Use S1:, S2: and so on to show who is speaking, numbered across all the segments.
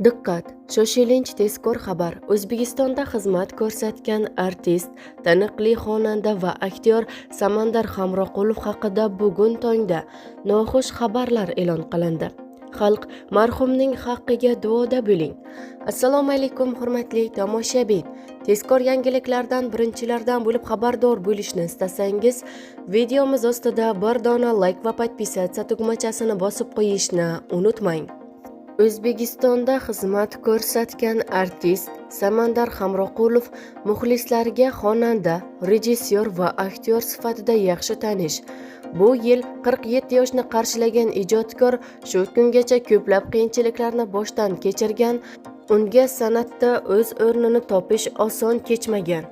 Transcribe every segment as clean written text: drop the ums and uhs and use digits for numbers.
S1: Diqqat! Shoshilinch tezkor xabar. O'zbekistonda xizmat ko'rsatgan artist, taniqli xonanda va aktyor Samandar Hamroqulov haqida bugun tongda noxush xabarlar e'lon qilindi. Xalq marhumning haqqiga duoda bo'ling. Assalomu alaykum hurmatli tomoshabin. Tezkor yangiliklardan birinchilardan bo'lib xabardor bo'lishni istasangiz, videomiz ostida bir dona like va podpisatsiya tugmachasini bosib qo'yishni unutmang. O'zbekistonda xizmat ko'rsatgan artist Samandar Hamroqulov muxlislariga xonanda, rejissyor va aktyor sifatida yaxshi tanish. Bu yil 47 yoshni qarshilagan ijodkor shu kungacha ko'plab qiyinchiliklarni boshdan kechirgan, unga san'atda o'z o'rnini topish oson kechmagan.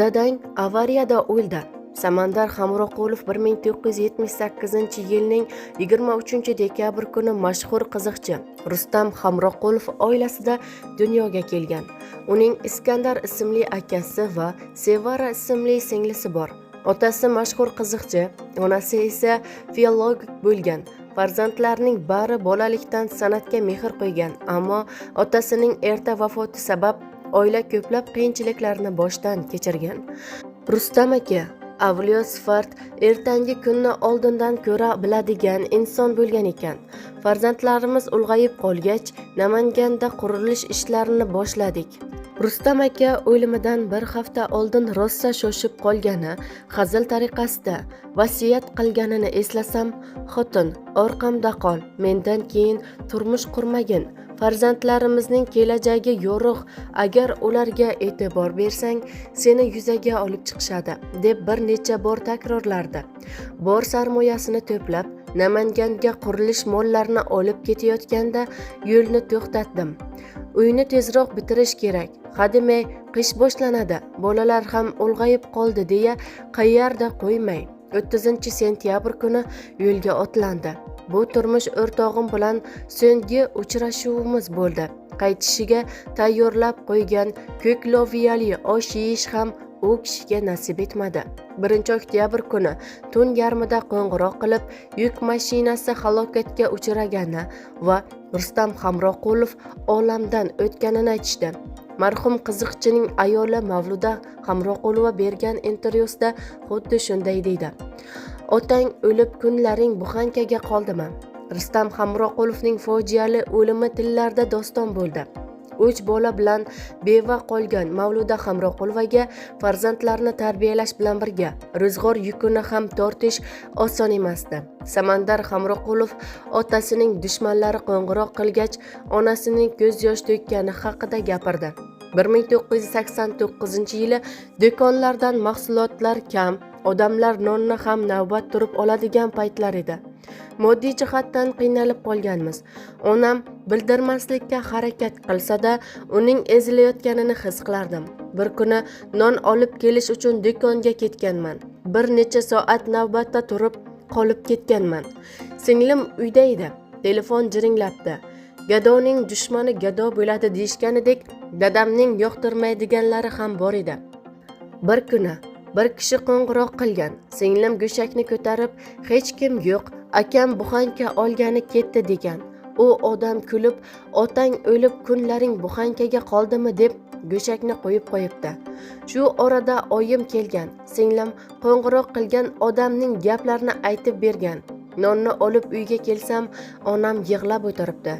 S1: Dadang avariyada o'ldi. Samandar Hamroqulov 1978-yilning 23-dekabr kuni mashhur qiziqchi Rustam Hamroqulov oilasida dunyoga kelgan. Uning Iskandar ismli akasi va Sevara ismli singlisi bor. Otasi mashhur qiziqchi, onasi esa filolog bo'lgan. Farzandlarning bari bolalikdan san'atga mehr qo'ygan, ammo otasining erta vafoti sabab oila ko'plab qiyinchiliklarni boshdan kechirgan. Rustam aka avliyo sifat, ertangi kunni oldindan ko'ra biladigan inson bo'lgan ekan. Farzandlarimiz ulg'ayib qolgach, Namanganda qurilish ishlarini boshladik. Rustam aka o'limidan bir hafta oldin rosa shoshib qolgani, hazil tariqasida vasiyat qilganini eslasam, xotin, orqamda qol, mendan keyin turmush qurmagin. Farzandlarimizning kelajagi yorug', agar ularga e'tibor bersang, seni yuzaga olib chiqishadi, deb bir necha bor takrorlardi. Bor sarmoyasini to'plab, Namanganga qurilish mollarini olib ketayotganda yo'lni to'xtatdim. Uyni tezroq bitirish kerak. Hademay qish boshlanadi, bolalar ham ulg'ayib qoldi deya qayerda qo'ymay 30-sentyabr kuni yo'lga otlandi. Bu turmush o'rtog'im bilan so'nggi uchrashuvimiz bo'ldi. Qaytishiga tayyorlab qo'ygan ko'k loviyali osh yeyish ham u kishiga nasib etmadi. 1-oktyabr kuni tun yarmida qo'ng'iroq qilib, yuk mashinasi halokatga uchragani va Rustam Hamroqulov olamdan o'tganini aytishdi. Marhum qiziqchining ayoli Mavluda Hamroqulova bergan intervyusida xuddi shunday deydi. Otang o'lib kunlaring buxankaga qoldimi? Rustam Hamroqulovning fojiali o'limi tillarda doston bo'ldi. 3 bola bilan beva qolgan Mavluda Hamroqulovaga farzandlarni tarbiyalash bilan birga ro'zg'or yukini ham tortish oson emasdi. Samandar Hamroqulov otasining dushmanlari qo'ng'iroq qilgach, onasining ko'z yosh to'kkani haqida gapirdi. 1989-yili do'konlardan mahsulotlar kam, odamlar nonni ham navbat turib oladigan paytlar edi. Moddiy jihatdan qiynalib qolganmiz. Onam bildirmaslikka harakat qilsa-da, uning ezilayotganini his qilardim. Bir kuni non olib kelish uchun do'konga ketganman. Bir necha soat navbatda turib qolib ketganman. Singlim uyda edi. Telefon jiringlabdi. Gadoning dushmani gado bo'ladi deyishganidek, dadamning yoqtirmaydiganlari ham bor edi. Bir kuni bir kishi qo'ng'iroq qilgan. Singlim go'shakni ko'tarib, hech kim yo'q, akam buxanka olgani ketdi degan. U odam kulib, otang o'lib kunlaring buxankaga qoldimi deb go'shakni qo'yib qo'yibdi. Shu orada oyim kelgan. Singlim qo'ng'iroq qilgan odamning gaplarini aytib bergan. Nonni olib uyga kelsam, onam yig'lab o'tiribdi.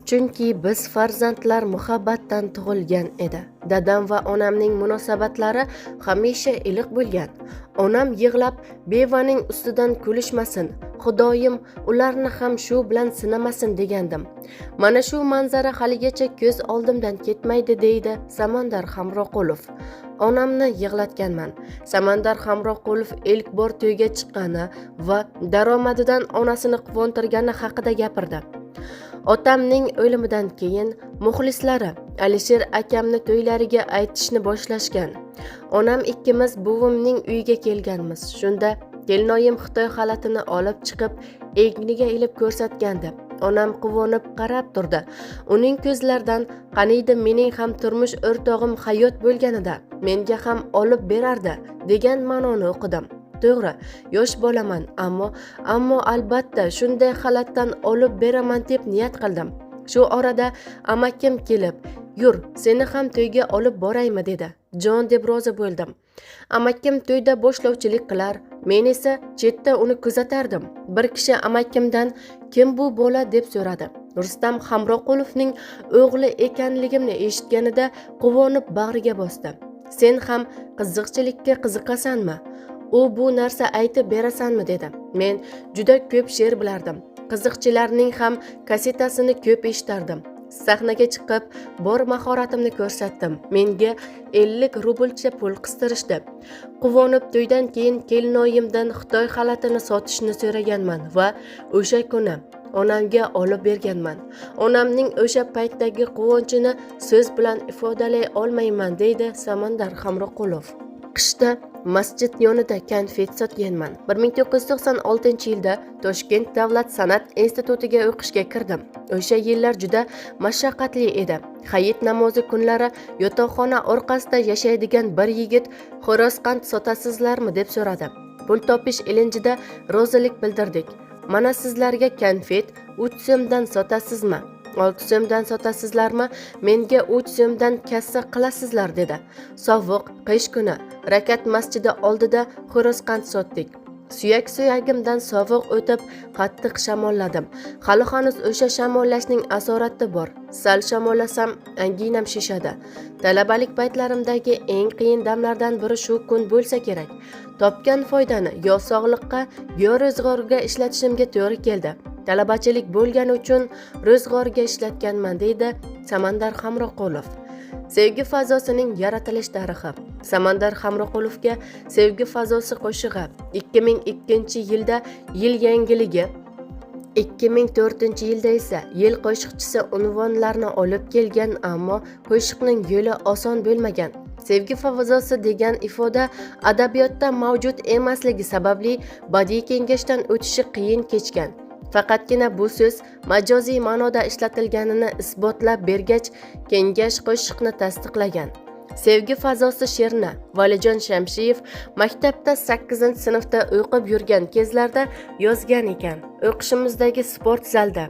S1: Chunki biz farzandlar muhabbatdan tug'ilgan edi. Dadam va onamning munosabatlari hamisha iliq bo'lgan. Onam yig'lab, bevaning ustidan kulishmasin, Xudoyim ularni ham shu bilan sinamasin degandim. Mana shu manzara haligacha ko'z oldimdan ketmaydi, deydi Samandar Hamroqulov. Onamni yig'latganman. Samandar Hamroqulov ilk bor to'yga chiqqani va daromadidan onasini quvontirgani haqida gapirdi. Otamning o'limidan keyin muxlislari Alisher akamni to'ylariga aytishni boshlashgan. Onam ikkimiz buvimning uyiga kelganmiz. Shunda kelinoyim Xitoy xalatini olib chiqib, egniga ilib ko'rsatgandi. Onam quvonib qarab turdi. Uning ko'zlaridan qaniydi mening ham turmush o'rtog'im hayot bo'lganida menga ham olib berardi degan ma'noni o'qidim. To'g'ri, yosh bolaman, ammo albatta shunday xalatdan olib beraman deb niyat qildim. Shu orada amakim kelib, "Yur, seni ham to'yga olib boraymi?" dedi. "Jon" deb rozi bo'ldim. Amakim to'yda boshlovchilik qilar, men esa chetda uni kuzatardim. Bir kishi amakimdan "Kim bu bola?" deb so'radi. Rustam Hamroqulovning o'g'li ekanligimni eshitganida quvonib bag'riga bosdi. "Sen ham qiziqchilikka qiziqasanmi? U bu narsa aytib berasanmi?" dedi. Men juda ko'p she'r bilardim. Qiziqchilarning ham kasetasini ko'p eshitardim. Sahnaga chiqib, bor mahoratimni ko'rsatdim. Menga 50 rublcha pul qistirishdi. Quvonib to'ydan keyin kelinoyimdan Xitoy xalatini sotishni so'raganman va o'sha kuni onamga olib berganman. Onamning o'sha paytdagi quvonchini so'z bilan ifodalay olmayman, deydi Samandar Hamroqulov. Qishda masjid yonida konfet sotganman. 1996-yilda Toshkent davlat san'at institutiga o'qishga kirdim. O'sha yillar juda mashaqqatli edi. Hayit namozi kunlari yotoqxona orqasida yashaydigan bir yigit "Xo'rozqand sotasizlarmi?" deb so'radi. Pul topish ilinjida rozilik bildirdik. "Mana sizlarga konfet 3 so'mdan sotasizmi? 6 so'mdan sotasizlarmi? Menga 3 so'mdan kassa qilasizlar" dedi. Sovuq qish kuni Rakat masjidi oldida xo'rozqand sotdik. Suyagimdan sovuq o'tib qattiq shamolladim. Hali hanuz o'sha shamollashning asorati bor. Sal shamollasam anginam shishadi. Talabalik paytlarimdagi eng qiyin damlardan biri shu kun bo'lsa kerak. Topgan foydani yo sog'liqqa, yo ro'zg'orga ishlatishimga to'g'ri keldi. Talabachilik bo'lgani uchun ro'zg'orga ishlatganman, deydi Samandar Hamroqulov. Sevgi fazosining yaratilish tarixi. Samandar Hamroqulovga Sevgi fazosi qo'shig'i 2002-yilda yil yangiligi, 2004-yilda esa yil qo'shiqchisi unvonlarini olib kelgan, ammo qo'shiqning yo'li oson bo'lmagan. Sevgi fazosi degan ifoda adabiyotda mavjud emasligi sababli badiiy kengashdan o'tishi qiyin kechgan. Faqatgina bu so'z majoziy ma'noda ishlatilganini isbotlab bergach, kengash qo'shiqni tasdiqlagan. Sevgi fazosi she'rini Valijon Shamshiyev maktabda 8-sinfda o'qib yurgan kezlarda yozgan ekan. O'qishimizdagi sport zalda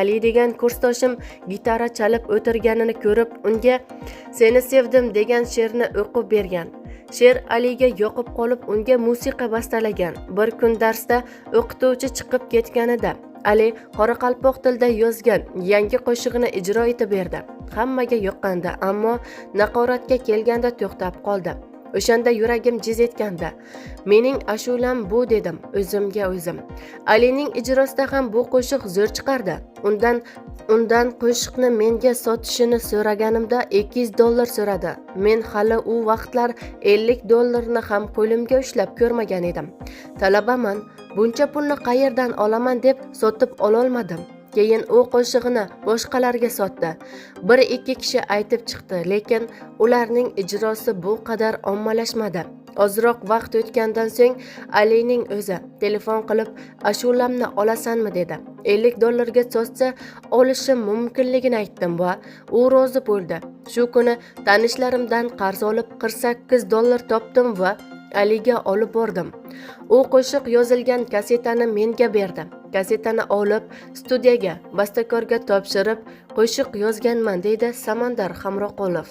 S1: Ali degan kursdoshim gitara chalib o'tirganini ko'rib, unga "Seni sevdim" degan she'rni o'qib bergan. She'r Aliga yoqib qolib, unga musiqa bastalagan. Bir kun darsda o'qituvchi chiqib ketganida Ali qoraqalpoq tilda yozgan yangi qo'shig'ini ijro etib berdi. Hammaga yoqqanda, ammo naqoratga kelganda to'xtab qoldi. O'shanda yuragim jiz etganda, "Mening ashulam bu" dedim o'zimga o'zim. Alining ijrosida ham bu qo'shiq zo'r chiqardi. Undan qo'shiqni menga sotishini so'raganimda $200 so'radi. Men hali u vaqtlar $50 ham qo'limga ushlab ko'rmagan edim. Talabaman, buncha pulni qayerdan olaman deb sotib ololmadim. Keyin u qo'shig'ini boshqalarga sotdi. 1-2 kishi aytib chiqdi, lekin ularning ijrosi bu qadar ommalashmadi. Ozroq vaqt o'tgandan so'ng Alining o'zi telefon qilib "Ashulamni olasanmi?" dedi. $50 ga sotsa olishim mumkinligini aytdim va u rozi bo'ldi. Shu kuni tanishlarimdan qarz olib $48 topdim va Aliga olib bordim. U qo'shiq yozilgan kasetani menga berdi. Kasetani olib studiyaga, bastakorga topshirib qo'shiq yozganman, deydi Samandar Hamroqulov.